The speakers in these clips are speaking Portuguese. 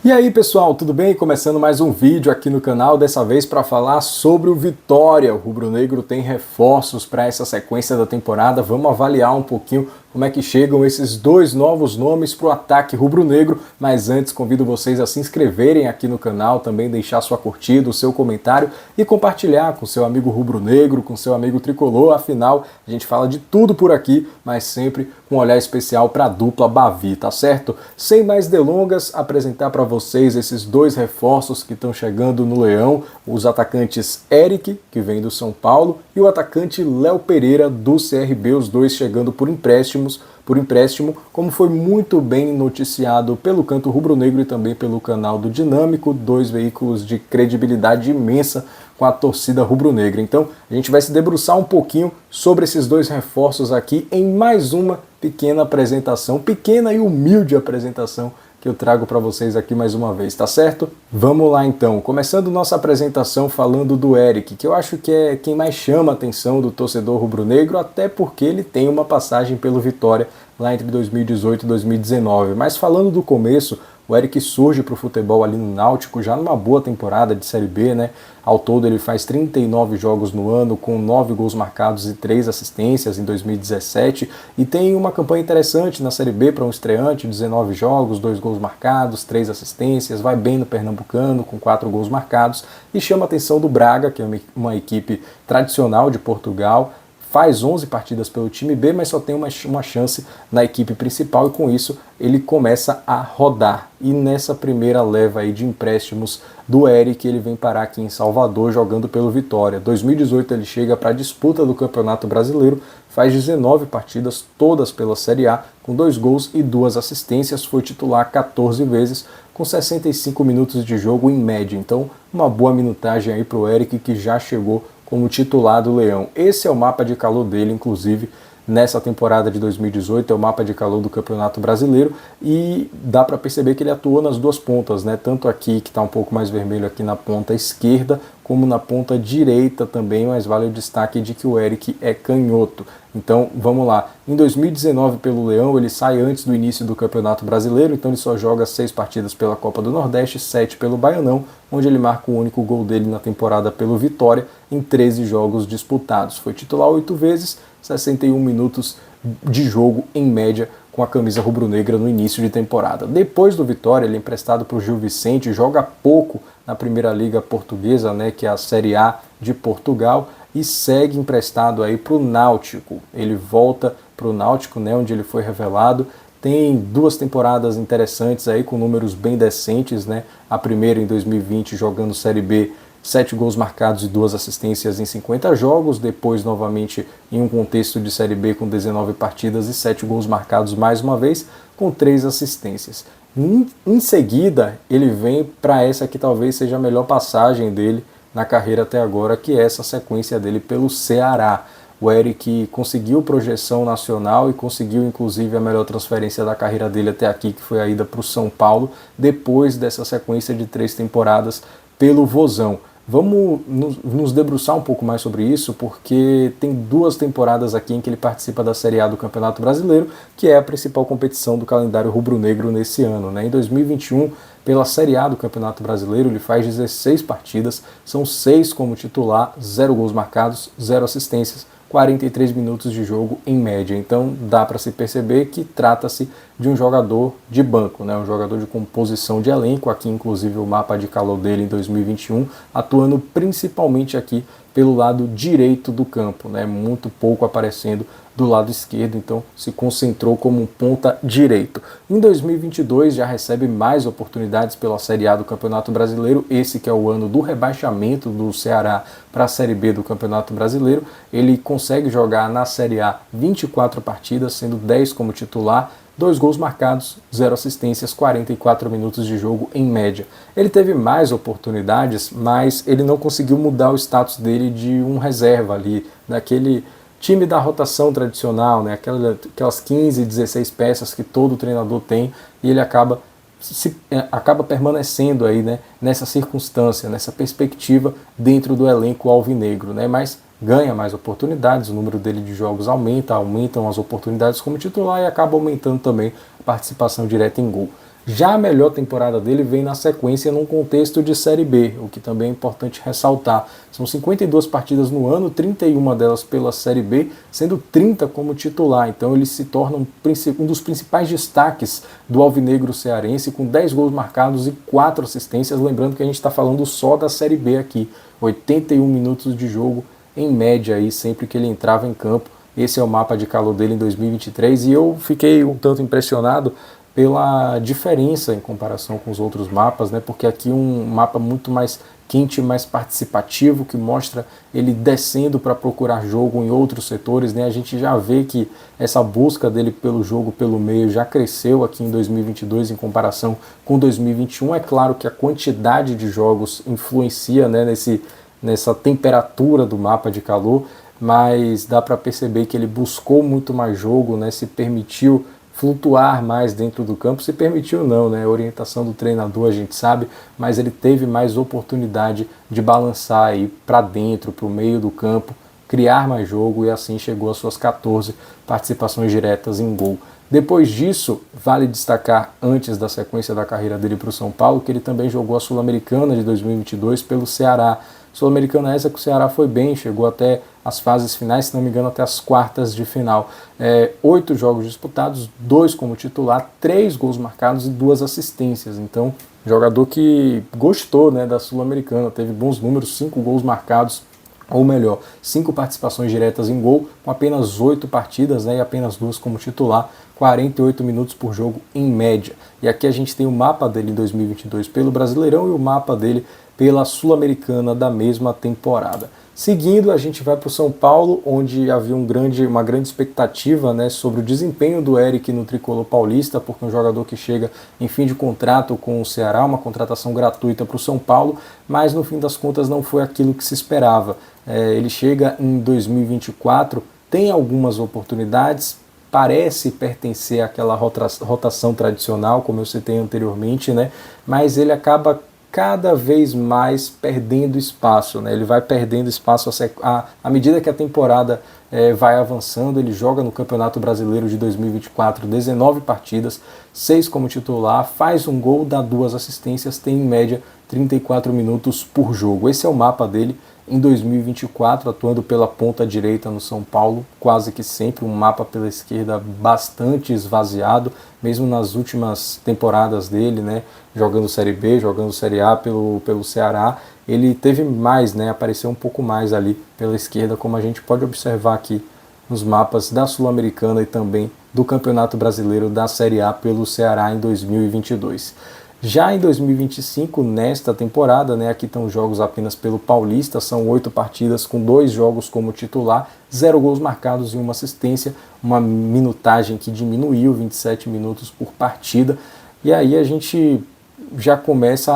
E aí pessoal, tudo bem? Começando mais um vídeo aqui no canal, dessa vez para falar sobre o Vitória. O rubro-negro tem reforços para essa sequência da temporada. Vamos avaliar um pouquinho como é que chegam esses dois novos nomes para o ataque rubro-negro. Mas antes, convido vocês a se inscreverem aqui no canal, também deixar sua curtida, o seu comentário e compartilhar com seu amigo rubro-negro, com seu amigo tricolor. Afinal, a gente fala de tudo por aqui, mas sempre com um olhar especial para a dupla Bavi, tá certo? Sem mais delongas, apresentar para vocês esses dois reforços que estão chegando no Leão, os atacantes Eric, que vem do São Paulo, e o atacante Léo Pereira, do CRB, os dois chegando por empréstimo, como foi muito bem noticiado pelo Canto Rubro-Negro e também pelo canal do Dinâmico, dois veículos de credibilidade imensa com a torcida rubro-negra. Então, a gente vai se debruçar um pouquinho sobre esses dois reforços aqui em mais uma pequena apresentação, pequena e humilde apresentação que eu trago para vocês aqui mais uma vez, tá certo? Vamos lá então, começando nossa apresentação falando do Eric, que eu acho que é quem mais chama a atenção do torcedor rubro-negro, até porque ele tem uma passagem pelo Vitória lá entre 2018 e 2019. Mas falando do começo, o Eric surge para o futebol ali no Náutico, já numa boa temporada de Série B, né? Ao todo ele faz 39 jogos no ano, com 9 gols marcados e 3 assistências em 2017, e tem uma campanha interessante na Série B para um estreante, 19 jogos, 2 gols marcados, 3 assistências, vai bem no Pernambucano, com 4 gols marcados, e chama a atenção do Braga, que é uma equipe tradicional de Portugal, faz 11 partidas pelo time B, mas só tem uma chance na equipe principal e com isso ele começa a rodar. E nessa primeira leva aí de empréstimos do Eric, ele vem parar aqui em Salvador jogando pelo Vitória. 2018 ele chega para a disputa do Campeonato Brasileiro, faz 19 partidas, todas pela Série A, com 2 gols e 2 assistências, foi titular 14 vezes, com 65 minutos de jogo em média. Então, uma boa minutagem aí para o Eric, que já chegou como titular do Leão. Esse é o mapa de calor dele, inclusive, nessa temporada de 2018, é o mapa de calor do Campeonato Brasileiro, e dá para perceber que ele atuou nas duas pontas, né? Tanto aqui, que está um pouco mais vermelho aqui na ponta esquerda, como na ponta direita também, mas vale o destaque de que o Eric é canhoto. Então, vamos lá. Em 2019, pelo Leão, ele sai antes do início do Campeonato Brasileiro, então ele só joga 6 partidas pela Copa do Nordeste, 7 pelo Baianão, onde ele marca o único gol dele na temporada pelo Vitória, em 13 jogos disputados. Foi titular 8 vezes, 61 minutos de jogo em média com a camisa rubro-negra no início de temporada. Depois do Vitória, ele é emprestado para o Gil Vicente, joga pouco na Primeira Liga Portuguesa, né, que é a Série A de Portugal, e segue emprestado aí para o Náutico. Ele volta para o Náutico, né, onde ele foi revelado. Tem 2 temporadas interessantes aí, com números bem decentes, né? A primeira em 2020, jogando Série B, 7 gols marcados e 2 assistências em 50 jogos, depois novamente em um contexto de Série B com 19 partidas e 7 gols marcados mais uma vez, com 3 assistências. Em seguida, ele vem para essa que talvez seja a melhor passagem dele na carreira até agora, que é essa sequência dele pelo Ceará. O Eric conseguiu projeção nacional e conseguiu inclusive a melhor transferência da carreira dele até aqui, que foi a ida para o São Paulo, depois dessa sequência de 3 temporadas pelo Vozão. Vamos nos debruçar um pouco mais sobre isso, porque tem 2 temporadas aqui em que ele participa da Série A do Campeonato Brasileiro, que é a principal competição do calendário rubro-negro nesse ano, né? Em 2021, pela Série A do Campeonato Brasileiro, ele faz 16 partidas, são 6 como titular, 0 gols marcados, 0 assistências, 43 minutos de jogo em média. Então dá para se perceber que trata-se de um jogador de banco, né? Um jogador de composição de elenco, aqui inclusive o mapa de calor dele em 2021, atuando principalmente aqui pelo lado direito do campo, né? Muito pouco aparecendo do lado esquerdo, então se concentrou como um ponta direito. Em 2022 já recebe mais oportunidades pela Série A do Campeonato Brasileiro, esse que é o ano do rebaixamento do Ceará para a Série B do Campeonato Brasileiro. Ele consegue jogar na Série A 24 partidas, sendo 10 como titular, 2 gols marcados, 0 assistências, 44 minutos de jogo em média. Ele teve mais oportunidades, mas ele não conseguiu mudar o status dele de um reserva ali, daquele time da rotação tradicional, né? Aquelas 15, 16 peças que todo treinador tem, e ele acaba permanecendo aí, né, nessa circunstância, nessa perspectiva dentro do elenco alvinegro, né? Mas ganha mais oportunidades, o número dele de jogos aumentam as oportunidades como titular e acaba aumentando também a participação direta em gol. Já a melhor temporada dele vem na sequência num contexto de Série B, o que também é importante ressaltar. São 52 partidas no ano, 31 delas pela Série B, sendo 30 como titular. Então ele se torna um dos principais destaques do alvinegro cearense, com 10 gols marcados e 4 assistências. Lembrando que a gente está falando só da Série B aqui, 81 minutos de jogo em média aí, sempre que ele entrava em campo. Esse é o mapa de calor dele em 2023 e eu fiquei um tanto impressionado pela diferença em comparação com os outros mapas, né? Porque aqui um mapa muito mais quente, mais participativo, que mostra ele descendo para procurar jogo em outros setores, né? A gente já vê que essa busca dele pelo jogo pelo meio já cresceu aqui em 2022 em comparação com 2021. É claro que a quantidade de jogos influencia, né, nessa temperatura do mapa de calor, mas dá para perceber que ele buscou muito mais jogo, né? Se permitiu flutuar mais dentro do campo, se permitiu não, né? A orientação do treinador a gente sabe, mas ele teve mais oportunidade de balançar aí para dentro, para o meio do campo, criar mais jogo e assim chegou às suas 14 participações diretas em gol. Depois disso, vale destacar, antes da sequência da carreira dele para o São Paulo, que ele também jogou a Sul-Americana de 2022 pelo Ceará. Sul-Americana essa que o Ceará foi bem, chegou até as fases finais, se não me engano, até as quartas de final. 8 jogos disputados, 2 como titular, 3 gols marcados e 2 assistências. Então, jogador que gostou, né, da Sul-Americana, teve bons números, 5 gols marcados, ou melhor, 5 participações diretas em gol, com apenas 8 partidas, né, e apenas 2 como titular, 48 minutos por jogo em média. E aqui a gente tem o mapa dele em 2022 pelo Brasileirão e o mapa dele pela Sul-Americana da mesma temporada. Seguindo, a gente vai para o São Paulo, onde havia uma grande expectativa, né, sobre o desempenho do Eric no tricolor paulista, porque é um jogador que chega em fim de contrato com o Ceará, uma contratação gratuita para o São Paulo, mas no fim das contas não foi aquilo que se esperava. Ele chega em 2024, tem algumas oportunidades, parece pertencer àquela rotação tradicional, como eu citei anteriormente, né, mas ele acaba cada vez mais perdendo espaço, né? Ele vai perdendo espaço à medida que a temporada vai avançando. Ele joga no Campeonato Brasileiro de 2024 19 partidas, 6 como titular, faz um gol, dá 2 assistências, tem em média 34 minutos por jogo. Esse é o mapa dele em 2024, atuando pela ponta direita no São Paulo, quase que sempre um mapa pela esquerda bastante esvaziado, mesmo nas últimas temporadas dele, né, jogando Série B, jogando Série A pelo Ceará, ele teve mais, né, apareceu um pouco mais ali pela esquerda, como a gente pode observar aqui nos mapas da Sul-Americana e também do Campeonato Brasileiro da Série A pelo Ceará em 2022. Já em 2025, nesta temporada, né, aqui estão jogos apenas pelo Paulista, são 8 partidas com 2 jogos como titular, 0 gols marcados e 1 assistência, uma minutagem que diminuiu, 27 minutos por partida, e aí a gente já começa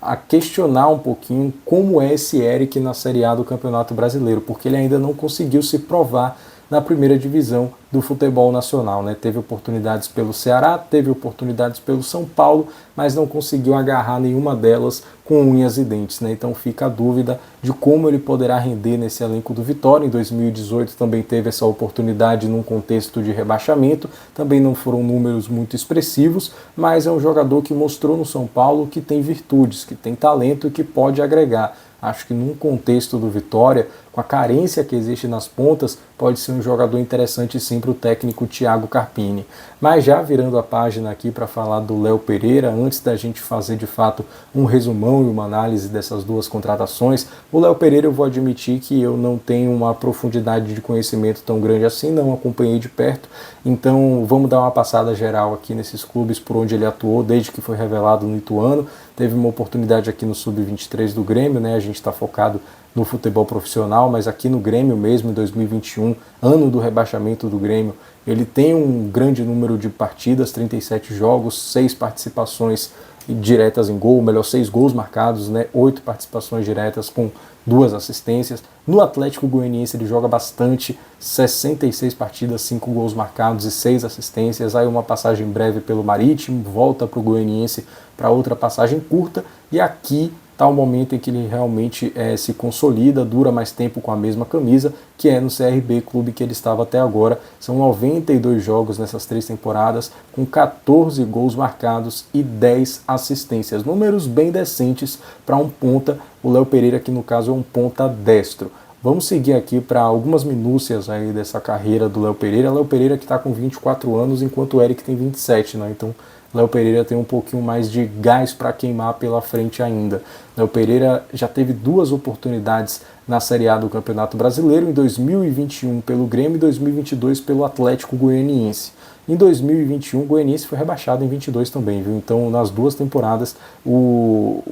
a questionar um pouquinho como é esse Eric na Série A do Campeonato Brasileiro, porque ele ainda não conseguiu se provar na primeira divisão do futebol nacional, né? Teve oportunidades pelo Ceará, teve oportunidades pelo São Paulo, mas não conseguiu agarrar nenhuma delas com unhas e dentes, né? Então fica a dúvida de como ele poderá render nesse elenco do Vitória. Em 2018 também teve essa oportunidade num contexto de rebaixamento, também não foram números muito expressivos, mas é um jogador que mostrou no São Paulo que tem virtudes, que tem talento e que pode agregar. Acho que num contexto do Vitória, com a carência que existe nas pontas, pode ser um jogador interessante sim para o técnico Thiago Carpini. Mas já virando a página aqui para falar do Léo Pereira, antes da gente fazer de fato um resumão e uma análise dessas duas contratações, o Léo Pereira eu vou admitir que eu não tenho uma profundidade de conhecimento tão grande assim, não acompanhei de perto, então vamos dar uma passada geral aqui nesses clubes por onde ele atuou desde que foi revelado no Ituano. Teve uma oportunidade aqui no Sub-23 do Grêmio, né? A gente está focado no futebol profissional, mas aqui no Grêmio mesmo, em 2021, ano do rebaixamento do Grêmio, ele tem um grande número de partidas, 37 jogos, 6 participações diretas em gol, melhor, 6 gols marcados, né? 8 participações diretas com 2 assistências. No Atlético Goianiense ele joga bastante, 66 partidas, 5 gols marcados e 6 assistências. Aí uma passagem breve pelo Marítimo, volta para o Goianiense para outra passagem curta, e aqui está o momento em que ele realmente se consolida, dura mais tempo com a mesma camisa, que é no CRB, clube que ele estava até agora. São 92 jogos nessas 3 temporadas, com 14 gols marcados e 10 assistências. Números bem decentes para um ponta, o Léo Pereira, que no caso é um ponta destro. Vamos seguir aqui para algumas minúcias aí dessa carreira do Léo Pereira. Léo Pereira que está com 24 anos, enquanto o Eric tem 27, né? Então, Léo Pereira tem um pouquinho mais de gás para queimar pela frente ainda. Léo Pereira já teve 2 oportunidades na Série A do Campeonato Brasileiro, em 2021 pelo Grêmio e 2022 pelo Atlético Goianiense. Em 2021, o Goianiense foi rebaixado em 22 também, viu? Então, nas 2 temporadas, o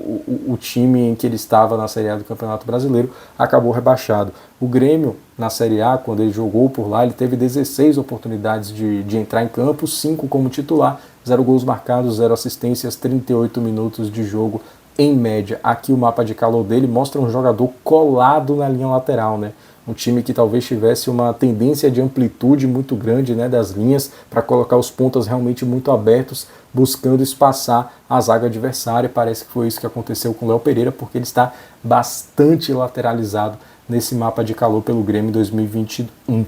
time em que ele estava na Série A do Campeonato Brasileiro acabou rebaixado. O Grêmio, na Série A, quando ele jogou por lá, ele teve 16 oportunidades de entrar em campo, 5 como titular, 0 gols marcados, 0 assistências, 38 minutos de jogo em média. Aqui o mapa de calor dele mostra um jogador colado na linha lateral, né? Um time que talvez tivesse uma tendência de amplitude muito grande, né, das linhas, para colocar os pontas realmente muito abertos, buscando espaçar a zaga adversária. Parece que foi isso que aconteceu com o Léo Pereira, porque ele está bastante lateralizado nesse mapa de calor pelo Grêmio em 2021.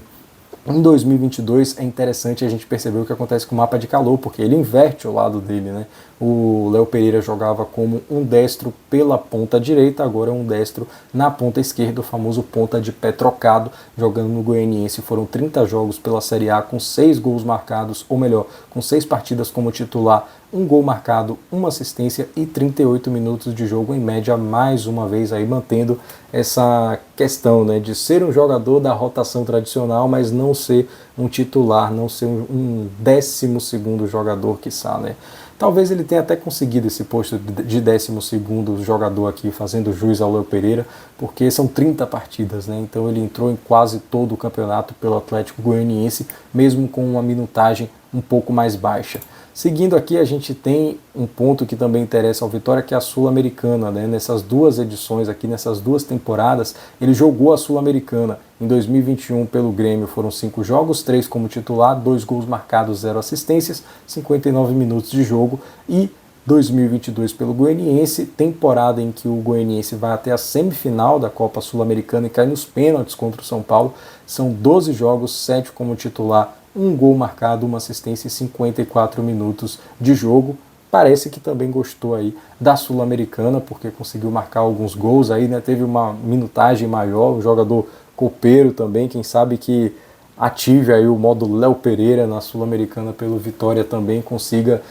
Em 2022 é interessante a gente perceber o que acontece com o mapa de calor, porque ele inverte o lado dele, né? O Léo Pereira jogava como um destro pela ponta direita, agora é um destro na ponta esquerda, o famoso ponta de pé trocado, jogando no Goianiense. Foram 30 jogos pela Série A com 6 gols marcados, ou melhor, com 6 partidas como titular, 1 gol marcado, 1 assistência e 38 minutos de jogo em média, mais uma vez aí mantendo essa questão, né, de ser um jogador da rotação tradicional, mas não ser um titular, não ser um 12º jogador, quiçá, né. Talvez ele tenha até conseguido esse posto de 12º jogador aqui, fazendo jus ao Léo Pereira, porque são 30 partidas, né? Então ele entrou em quase todo o campeonato pelo Atlético Goianiense, mesmo com uma minutagem um pouco mais baixa. Seguindo aqui, a gente tem um ponto que também interessa ao Vitória, que é a Sul-Americana, né? Nessas 2 edições aqui, nessas 2 temporadas, ele jogou a Sul-Americana. Em 2021, pelo Grêmio, foram 5 jogos, 3 como titular, 2 gols marcados, 0 assistências, 59 minutos de jogo. E 2022 pelo Goianiense, temporada em que o Goianiense vai até a semifinal da Copa Sul-Americana e cai nos pênaltis contra o São Paulo. São 12 jogos, 7 como titular, 1 gol marcado, 1 assistência e 54 minutos de jogo. Parece que também gostou aí da Sul-Americana, porque conseguiu marcar alguns gols aí, né? Teve uma minutagem maior, um jogador copeiro também, quem sabe que ative aí o modo Léo Pereira na Sul-Americana pelo Vitória também, consiga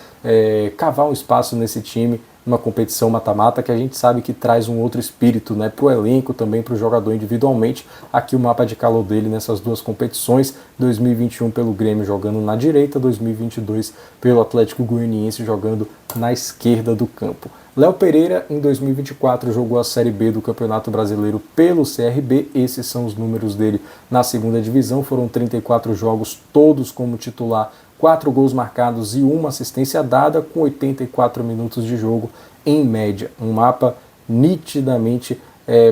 cavar um espaço nesse time, uma competição mata-mata, que a gente sabe que traz um outro espírito, né, para o elenco, também para o jogador individualmente. Aqui o mapa de calor dele nessas 2 competições, 2021 pelo Grêmio jogando na direita, 2022 pelo Atlético Goianiense jogando na esquerda do campo. Léo Pereira, em 2024, jogou a Série B do Campeonato Brasileiro pelo CRB. Esses são os números dele na 2ª divisão. Foram 34 jogos, todos como titular, 4 gols marcados e 1 assistência dada, com 84 minutos de jogo em média. Um mapa nitidamente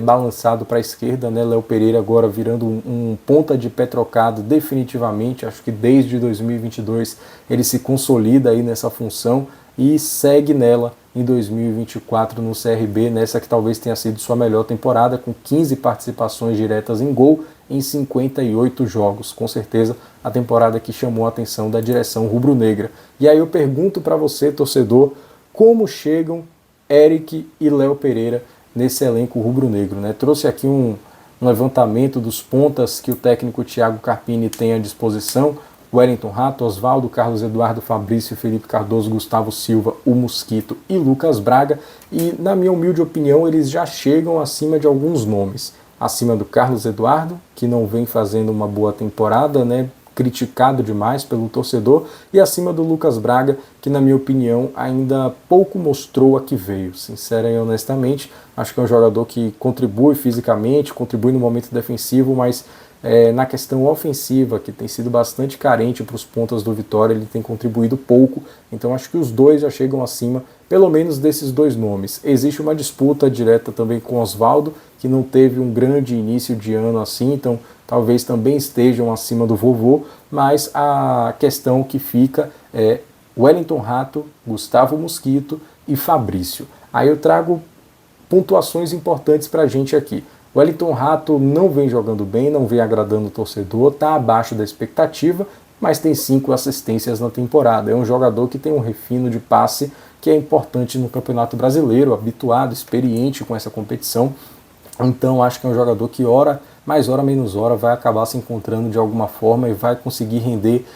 balançado para a esquerda, né? Léo Pereira agora virando um ponta de pé trocado definitivamente. Acho que desde 2022 ele se consolida aí nessa função e segue nela em 2024 no CRB, nessa que talvez tenha sido sua melhor temporada, com 15 participações diretas em gol em 58 jogos. Com certeza a temporada que chamou a atenção da direção rubro-negra. E aí eu pergunto para você, torcedor, como chegam Eric e Léo Pereira nesse elenco rubro-negro, né? Trouxe aqui um levantamento dos pontas que o técnico Thiago Carpini tem à disposição: Wellington Rato, Osvaldo, Carlos Eduardo, Fabrício, Felipe Cardoso, Gustavo Silva, o Mosquito e Lucas Braga. E, na minha humilde opinião, eles já chegam acima de alguns nomes. Acima do Carlos Eduardo, que não vem fazendo uma boa temporada, né? Criticado demais pelo torcedor, e acima do Lucas Braga, que na minha opinião ainda pouco mostrou a que veio. Sincera e honestamente, acho que é um jogador que contribui fisicamente, contribui no momento defensivo, mas na questão ofensiva, que tem sido bastante carente para os pontas do Vitória, ele tem contribuído pouco. Então acho que os dois já chegam acima, pelo menos desses 2 nomes. Existe uma disputa direta também com Osvaldo, que não teve um grande início de ano assim, então talvez também estejam acima do vovô, mas a questão que fica é Wellington Rato, Gustavo Mosquito e Fabrício. Aí eu trago pontuações importantes para a gente aqui. O Wellington Rato não vem jogando bem, não vem agradando o torcedor, está abaixo da expectativa, mas tem 5 assistências na temporada. É um jogador que tem um refino de passe que é importante no Campeonato Brasileiro, habituado, experiente com essa competição. Então acho que é um jogador que hora mais hora menos hora vai acabar se encontrando de alguma forma e vai conseguir render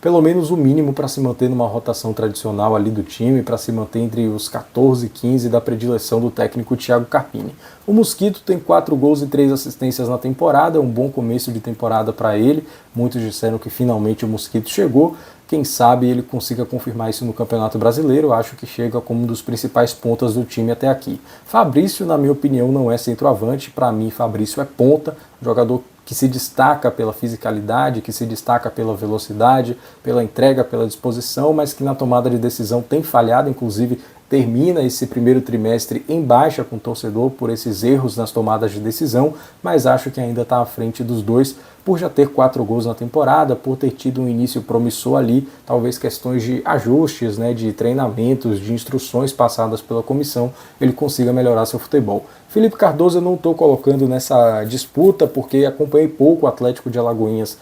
pelo menos o mínimo para se manter numa rotação tradicional ali do time, para se manter entre os 14 e 15 da predileção do técnico Thiago Carpini. O Mosquito tem 4 gols e 3 assistências na temporada, é um bom começo de temporada para ele. Muitos disseram que finalmente o Mosquito chegou. Quem sabe ele consiga confirmar isso no Campeonato Brasileiro. Eu acho que chega como um dos principais pontas do time até aqui. Fabrício, na minha opinião, não é centroavante. Para mim, Fabrício é ponta, jogador que se destaca pela fisicalidade, que se destaca pela velocidade, pela entrega, pela disposição, mas que na tomada de decisão tem falhado, inclusive termina esse primeiro trimestre em baixa com o torcedor por esses erros nas tomadas de decisão, mas acho que ainda está à frente dos dois por já ter 4 gols na temporada, por ter tido um início promissor ali, talvez questões de ajustes, né, de treinamentos, de instruções passadas pela comissão, ele consiga melhorar seu futebol. Felipe Cardoso eu não estou colocando nessa disputa porque acompanhei pouco o Atlético de Alagoinhas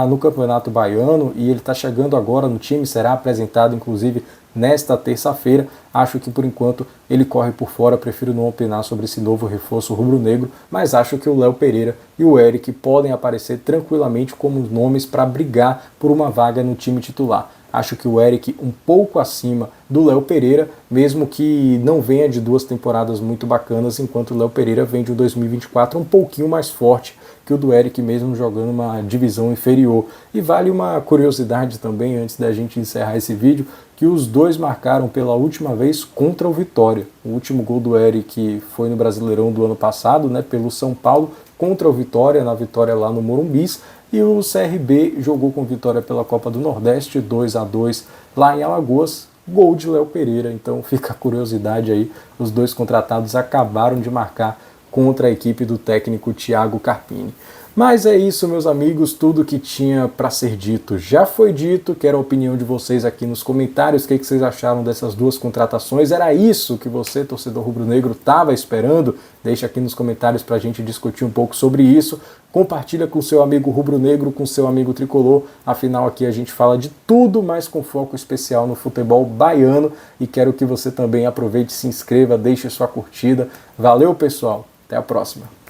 no Campeonato Baiano e ele está chegando agora no time, será apresentado inclusive nesta terça-feira. Acho que por enquanto ele corre por fora, prefiro não opinar sobre esse novo reforço rubro-negro, mas acho que o Léo Pereira e o Eric podem aparecer tranquilamente como nomes para brigar por uma vaga no time titular. Acho que o Eric um pouco acima do Léo Pereira, mesmo que não venha de 2 temporadas muito bacanas, enquanto o Léo Pereira vem de um 2024 um pouquinho mais forte que o do Eric, mesmo jogando uma divisão inferior. E vale uma curiosidade também, antes da gente encerrar esse vídeo, que os dois marcaram pela última vez contra o Vitória. O último gol do Eric foi no Brasileirão do ano passado, né, pelo São Paulo, contra o Vitória, na vitória lá no Morumbis, e o CRB jogou com vitória pela Copa do Nordeste, 2-2 lá em Alagoas, gol de Léo Pereira. Então fica a curiosidade aí, os dois contratados acabaram de marcar contra a equipe do técnico Thiago Carpini. Mas é isso, meus amigos, tudo que tinha para ser dito já foi dito. Quero a opinião de vocês aqui nos comentários, o que vocês acharam dessas 2 contratações. Era isso que você, torcedor rubro-negro, estava esperando? Deixa aqui nos comentários para a gente discutir um pouco sobre isso. Compartilha com seu amigo rubro-negro, com seu amigo tricolor. Afinal, aqui a gente fala de tudo, mas com foco especial no futebol baiano. E quero que você também aproveite, se inscreva, deixe sua curtida. Valeu, pessoal. Até a próxima.